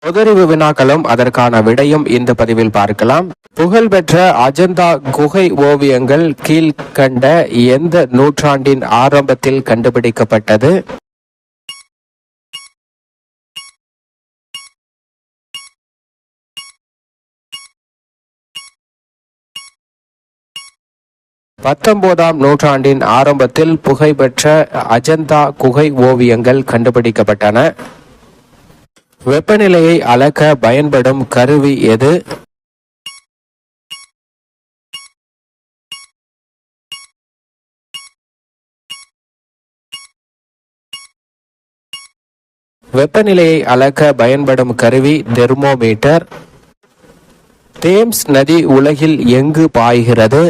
பொதறிவு வினாக்களும் அதற்கான விடையும் இந்த பதிவில் பார்க்கலாம். புகழ்பெற்ற அஜந்தா குகை ஓவியங்கள் கீழ்கண்ட எந்த நூற்றாண்டின் ஆரம்பத்தில் கண்டுபிடிக்கப்பட்டது? பத்தொன்பதாம் நூற்றாண்டின் ஆரம்பத்தில் புகழ்பெற்ற அஜந்தா குகை ஓவியங்கள் கண்டுபிடிக்கப்பட்டன. வெப்பநிலையை அளக்க பயன்படும் கருவி எது? வெப்பநிலையை அளக்க பயன்படும் கருவி தெர்மோமீட்டர். தேம்ஸ் நதி உலகில் எங்கு பாய்கிறது?